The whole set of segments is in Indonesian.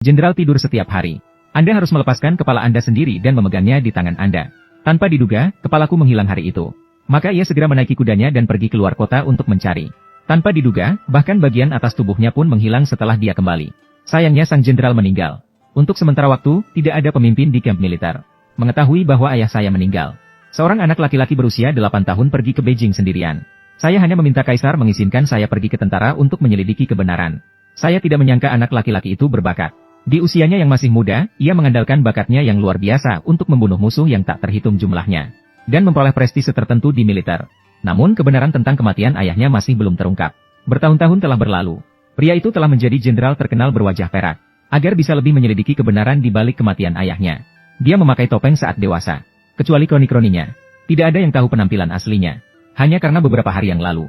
Jenderal tidur setiap hari. Anda harus melepaskan kepala Anda sendiri dan memegangnya di tangan Anda. Tanpa diduga, kepalaku menghilang hari itu. Maka ia segera menaiki kudanya dan pergi keluar kota untuk mencari. Tanpa diduga, bahkan bagian atas tubuhnya pun menghilang setelah dia kembali. Sayangnya sang jenderal meninggal. Untuk sementara waktu, tidak ada pemimpin di kamp militer mengetahui bahwa ayah saya meninggal. Seorang anak laki-laki berusia 8 tahun pergi ke Beijing sendirian. Saya hanya meminta kaisar mengizinkan saya pergi ke tentara untuk menyelidiki kebenaran. Saya tidak menyangka anak laki-laki itu berbakat. Di usianya yang masih muda, ia mengandalkan bakatnya yang luar biasa untuk membunuh musuh yang tak terhitung jumlahnya, dan memperoleh prestise tertentu di militer. Namun kebenaran tentang kematian ayahnya masih belum terungkap. Bertahun-tahun telah berlalu. Pria itu telah menjadi jenderal terkenal berwajah perak. Agar bisa lebih menyelidiki kebenaran di balik kematian ayahnya, dia memakai topeng saat dewasa. Kecuali kroni-kroninya, tidak ada yang tahu penampilan aslinya. Hanya karena beberapa hari yang lalu,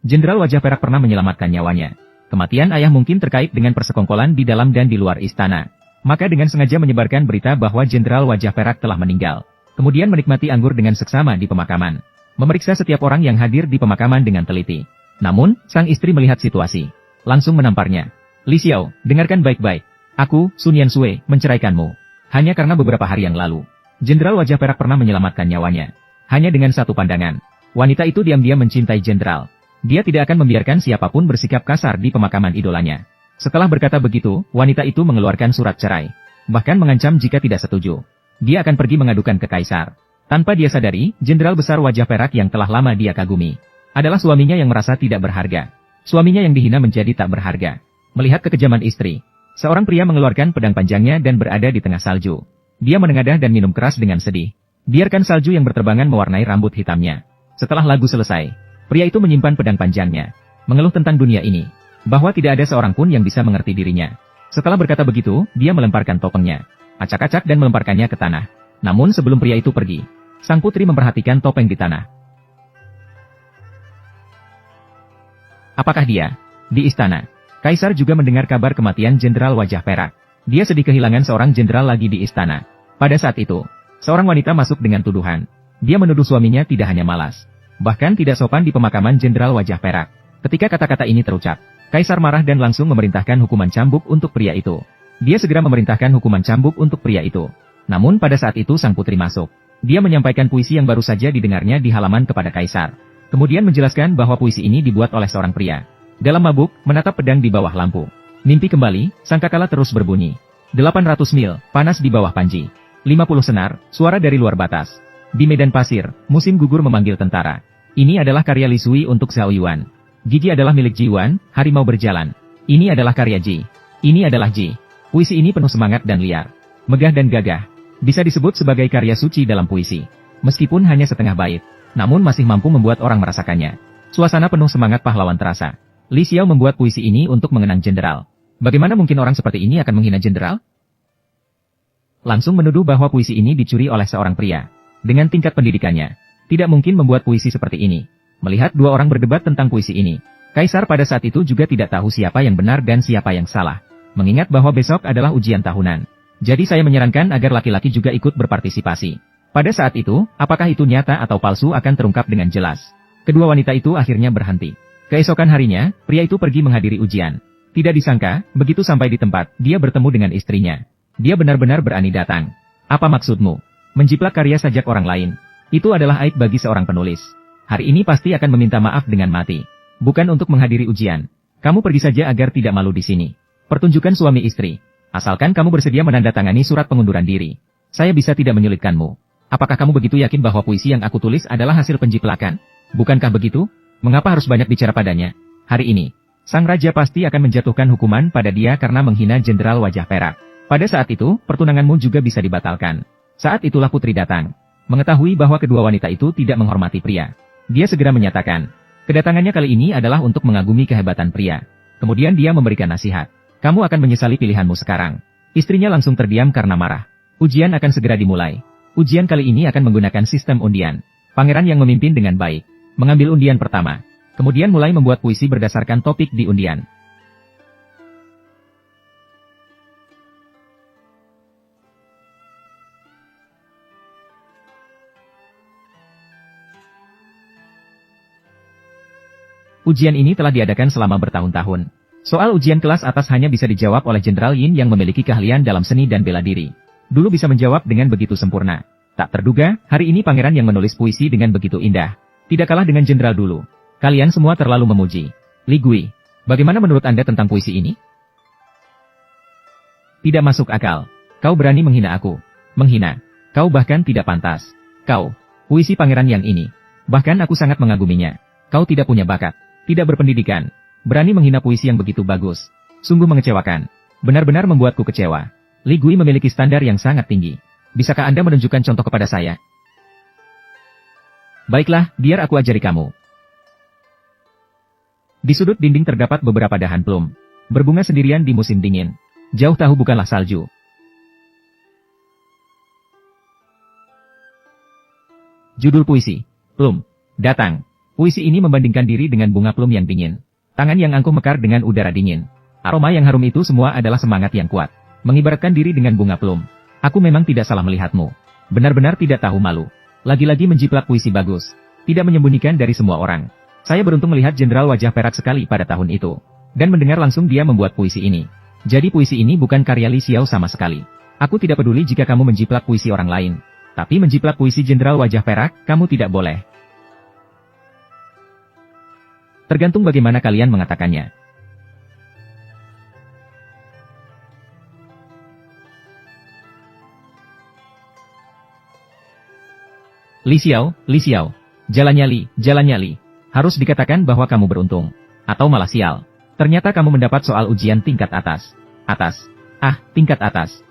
jenderal wajah perak pernah menyelamatkan nyawanya. Kematian ayah mungkin terkait dengan persekongkolan di dalam dan di luar istana. Maka dengan sengaja menyebarkan berita bahwa jenderal wajah perak telah meninggal. Kemudian menikmati anggur dengan seksama di pemakaman. Memeriksa setiap orang yang hadir di pemakaman dengan teliti. Namun, sang istri melihat situasi. Langsung menamparnya. Li Xiao, dengarkan baik-baik. Aku, Sun Yansui, menceraikanmu. Hanya karena beberapa hari yang lalu, jenderal wajah perak pernah menyelamatkan nyawanya. Hanya dengan satu pandangan. Wanita itu diam-diam mencintai jenderal. Dia tidak akan membiarkan siapapun bersikap kasar di pemakaman idolanya. Setelah berkata begitu, wanita itu mengeluarkan surat cerai. Bahkan mengancam jika tidak setuju, dia akan pergi mengadukan ke kaisar. Tanpa dia sadari, jenderal besar wajah perak yang telah lama dia kagumi adalah suaminya yang merasa tidak berharga. Suaminya yang dihina menjadi tak berharga. Melihat kekejaman istri, seorang pria mengeluarkan pedang panjangnya dan berada di tengah salju. Dia menengadah dan minum keras dengan sedih. Biarkan salju yang berterbangan mewarnai rambut hitamnya. Setelah lagu selesai, pria itu menyimpan pedang panjangnya, mengeluh tentang dunia ini, bahwa tidak ada seorang pun yang bisa mengerti dirinya. Setelah berkata begitu, dia melemparkan topengnya, acak-acak dan melemparkannya ke tanah. Namun sebelum pria itu pergi, sang putri memperhatikan topeng di tanah. Apakah dia? Di istana, kaisar juga mendengar kabar kematian jenderal wajah perak. Dia sedih kehilangan seorang jenderal lagi di istana. Pada saat itu, seorang wanita masuk dengan tuduhan. Dia menuduh suaminya tidak hanya malas, bahkan tidak sopan di pemakaman jenderal wajah perak. Ketika kata-kata ini terucap, kaisar marah dan langsung memerintahkan hukuman cambuk untuk pria itu. Dia segera memerintahkan hukuman cambuk untuk pria itu. Namun pada saat itu sang putri masuk. Dia menyampaikan puisi yang baru saja didengarnya di halaman kepada kaisar. Kemudian menjelaskan bahwa puisi ini dibuat oleh seorang pria. Dalam mabuk, menatap pedang di bawah lampu. Mimpi kembali, sangkakala terus berbunyi. 800 mil, panas di bawah panji. 50 senar, suara dari luar batas. Di medan pasir, musim gugur memanggil tentara. Ini adalah karya Li Sui untuk Xiao Yuan. Gigi adalah milik Ji Yuan, harimau berjalan. Ini adalah karya Ji. Ini adalah Ji. Puisi ini penuh semangat dan liar. Megah dan gagah. Bisa disebut sebagai karya suci dalam puisi. Meskipun hanya setengah bait, namun masih mampu membuat orang merasakannya. Suasana penuh semangat pahlawan terasa. Li Xiao membuat puisi ini untuk mengenang jenderal. Bagaimana mungkin orang seperti ini akan menghina jenderal? Langsung menuduh bahwa puisi ini dicuri oleh seorang pria. Dengan tingkat pendidikannya, tidak mungkin membuat puisi seperti ini. Melihat dua orang berdebat tentang puisi ini, kaisar pada saat itu juga tidak tahu siapa yang benar dan siapa yang salah. Mengingat bahwa besok adalah ujian tahunan. Jadi saya menyarankan agar laki-laki juga ikut berpartisipasi. Pada saat itu, apakah itu nyata atau palsu akan terungkap dengan jelas. Kedua wanita itu akhirnya berhenti. Keesokan harinya, pria itu pergi menghadiri ujian. Tidak disangka, begitu sampai di tempat, dia bertemu dengan istrinya. Dia benar-benar berani datang. Apa maksudmu? Menjiplak karya sajak orang lain. Itu adalah aib bagi seorang penulis. Hari ini pasti akan meminta maaf dengan mati. Bukan untuk menghadiri ujian. Kamu pergi saja agar tidak malu di sini. Pertunjukan suami istri. Asalkan kamu bersedia menandatangani surat pengunduran diri. Saya bisa tidak menyulitkanmu. Apakah kamu begitu yakin bahwa puisi yang aku tulis adalah hasil penjiplakan? Bukankah begitu? Mengapa harus banyak bicara padanya? Hari ini, sang raja pasti akan menjatuhkan hukuman pada dia karena menghina jenderal wajah perak. Pada saat itu, pertunanganmu juga bisa dibatalkan. Saat itulah putri datang. Mengetahui bahwa kedua wanita itu tidak menghormati pria. Dia segera menyatakan, kedatangannya kali ini adalah untuk mengagumi kehebatan pria. Kemudian dia memberikan nasihat. Kamu akan menyesali pilihanmu sekarang. Istrinya langsung terdiam karena marah. Ujian akan segera dimulai. Ujian kali ini akan menggunakan sistem undian. Pangeran yang memimpin dengan baik mengambil undian pertama. Kemudian mulai membuat puisi berdasarkan topik di undian. Ujian ini telah diadakan selama bertahun-tahun. Soal ujian kelas atas hanya bisa dijawab oleh Jenderal Yin yang memiliki keahlian dalam seni dan bela diri. Dulu bisa menjawab dengan begitu sempurna. Tak terduga, hari ini pangeran yang menulis puisi dengan begitu indah. Tidak kalah dengan jenderal dulu. Kalian semua terlalu memuji. Li Gui, bagaimana menurut Anda tentang puisi ini? Tidak masuk akal. Kau berani menghina aku. Menghina. Kau bahkan tidak pantas. Kau, puisi pangeran yang ini. Bahkan aku sangat mengaguminya. Kau tidak punya bakat. Tidak berpendidikan. Berani menghina puisi yang begitu bagus. Sungguh mengecewakan. Benar-benar membuatku kecewa. Li Gui memiliki standar yang sangat tinggi. Bisakah Anda menunjukkan contoh kepada saya? Baiklah, biar aku ajari kamu. Di sudut dinding terdapat beberapa dahan plum. Berbunga sendirian di musim dingin. Jauh tahu bukanlah salju. Judul puisi, Plum. Datang. Puisi ini membandingkan diri dengan bunga plum yang dingin. Tangan yang angkuh mekar dengan udara dingin. Aroma yang harum itu semua adalah semangat yang kuat. Mengibaratkan diri dengan bunga plum. Aku memang tidak salah melihatmu. Benar-benar tidak tahu malu. Lagi-lagi menjiplak puisi bagus. Tidak menyembunyikan dari semua orang. Saya beruntung melihat Jenderal Wajah Perak sekali pada tahun itu. Dan mendengar langsung dia membuat puisi ini. Jadi puisi ini bukan karya Li Xiao sama sekali. Aku tidak peduli jika kamu menjiplak puisi orang lain. Tapi menjiplak puisi Jenderal Wajah Perak, kamu tidak boleh. Tergantung bagaimana kalian mengatakannya. Li Xiao, jalannya Li. Harus dikatakan bahwa kamu beruntung. Atau malah sial. Ternyata kamu mendapat soal ujian tingkat atas. Tingkat atas.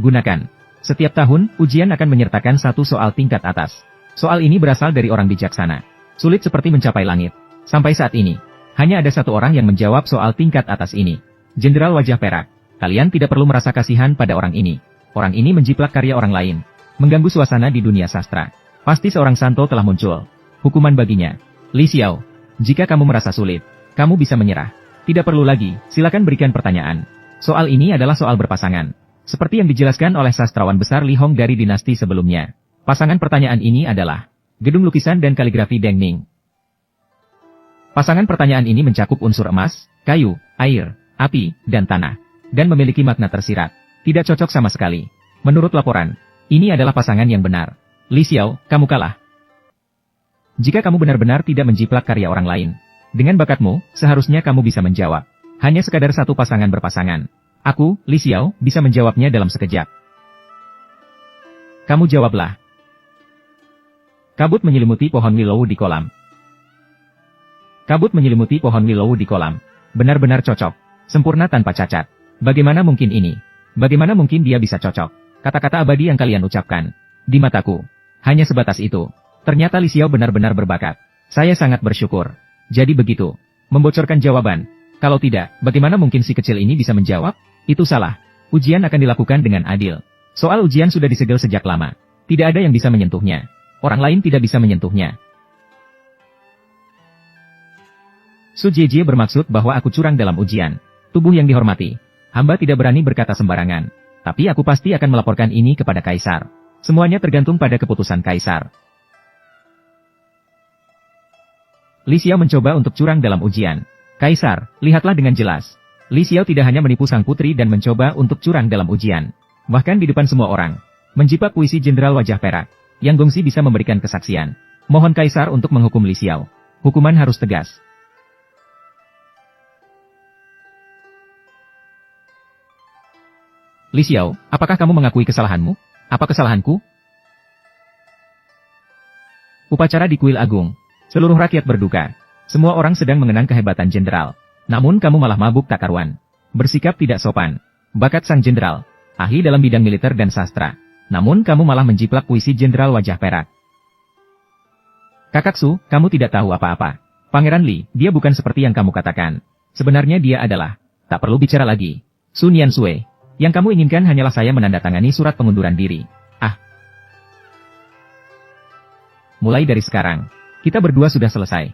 Gunakan. Setiap tahun, ujian akan menyertakan satu soal tingkat atas. Soal ini berasal dari orang bijaksana. Sulit seperti mencapai langit. Sampai saat ini, hanya ada satu orang yang menjawab soal tingkat atas ini. Jenderal Wajah Perak. Kalian tidak perlu merasa kasihan pada orang ini. Orang ini menjiplak karya orang lain. Mengganggu suasana di dunia sastra. Pasti seorang santo telah muncul. Hukuman baginya. Li Xiao, jika kamu merasa sulit, kamu bisa menyerah. Tidak perlu lagi, silakan berikan pertanyaan. Soal ini adalah soal berpasangan. Seperti yang dijelaskan oleh sastrawan besar Li Hong dari dinasti sebelumnya. Pasangan pertanyaan ini adalah gedung lukisan dan kaligrafi Deng Ning. Pasangan pertanyaan ini mencakup unsur emas, kayu, air, api, dan tanah. Dan memiliki makna tersirat. Tidak cocok sama sekali. Menurut laporan, ini adalah pasangan yang benar. Li Xiao, kamu kalah. Jika kamu benar-benar tidak menjiplak karya orang lain, dengan bakatmu, seharusnya kamu bisa menjawab. Hanya sekadar satu pasangan berpasangan. Aku, Li Xiao, bisa menjawabnya dalam sekejap. Kamu jawablah. Kabut menyelimuti pohon willow di kolam. Kabut menyelimuti pohon willow di kolam. Benar-benar cocok. Sempurna tanpa cacat. Bagaimana mungkin ini? Bagaimana mungkin dia bisa cocok? Kata-kata abadi yang kalian ucapkan. Di mataku. Hanya sebatas itu. Ternyata Li Xiao benar-benar berbakat. Saya sangat bersyukur. Jadi begitu. Membocorkan jawaban. Kalau tidak, bagaimana mungkin si kecil ini bisa menjawab? Itu salah. Ujian akan dilakukan dengan adil. Soal ujian sudah disegel sejak lama. Tidak ada yang bisa menyentuhnya. Orang lain tidak bisa menyentuhnya. Su Jie bermaksud bahwa aku curang dalam ujian. Tubuh yang dihormati. Hamba tidak berani berkata sembarangan. Tapi aku pasti akan melaporkan ini kepada Kaisar. Semuanya tergantung pada keputusan Kaisar. Li Xiao mencoba untuk curang dalam ujian. Kaisar, lihatlah dengan jelas. Li Xiao tidak hanya menipu sang putri dan mencoba untuk curang dalam ujian. Bahkan di depan semua orang. Menjiplak puisi Jenderal Wajah Perak. Yang Gongxi bisa memberikan kesaksian. Mohon Kaisar untuk menghukum Li Xiao. Hukuman harus tegas. Li Xiao, apakah kamu mengakui kesalahanmu? Apa kesalahanku? Upacara di kuil agung. Seluruh rakyat berduka. Semua orang sedang mengenang kehebatan jenderal. Namun kamu malah mabuk tak karuan. Bersikap tidak sopan. Bakat sang jenderal. Ahli dalam bidang militer dan sastra. Namun kamu malah menjiplak puisi Jenderal Wajah Perak. Kakak Su, kamu tidak tahu apa-apa. Pangeran Li, dia bukan seperti yang kamu katakan. Sebenarnya dia adalah. Tak perlu bicara lagi. Su Niansui. Yang kamu inginkan hanyalah saya menandatangani surat pengunduran diri. Mulai dari sekarang, kita berdua sudah selesai.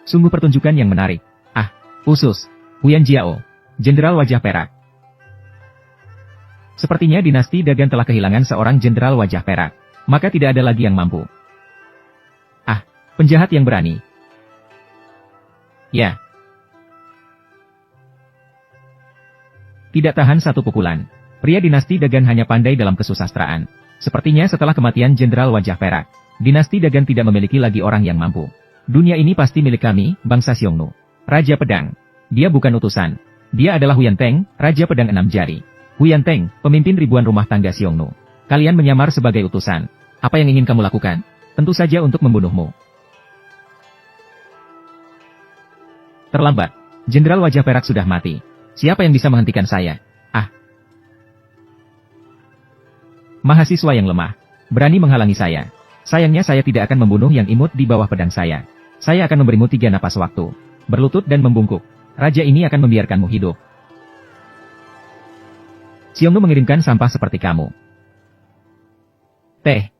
Sungguh pertunjukan yang menarik. Usus, Huyan Jiao, Jenderal Wajah Perak. Sepertinya dinasti Dagan telah kehilangan seorang Jenderal Wajah Perak. Maka tidak ada lagi yang mampu. Penjahat yang berani. Ya. Tidak tahan satu pukulan. Pria dinasti Dagan hanya pandai dalam kesusastraan. Sepertinya setelah kematian Jenderal Wajah Perak, dinasti Dagan tidak memiliki lagi orang yang mampu. Dunia ini pasti milik kami, bangsa Xiongnu. Raja Pedang. Dia bukan utusan. Dia adalah Huyan Teng, Raja Pedang 6 Jari. Huyan Teng, pemimpin ribuan rumah tangga Xiongnu. Kalian menyamar sebagai utusan. Apa yang ingin kamu lakukan? Tentu saja untuk membunuhmu. Terlambat. Jenderal Wajah Perak sudah mati. Siapa yang bisa menghentikan saya? Ah. Mahasiswa yang lemah. Berani menghalangi saya. Sayangnya saya tidak akan membunuh yang imut di bawah pedang saya. Saya akan memberimu 3 napas waktu. Berlutut dan membungkuk. Raja ini akan membiarkanmu hidup. Xiongnu mengirimkan sampah seperti kamu. Teh.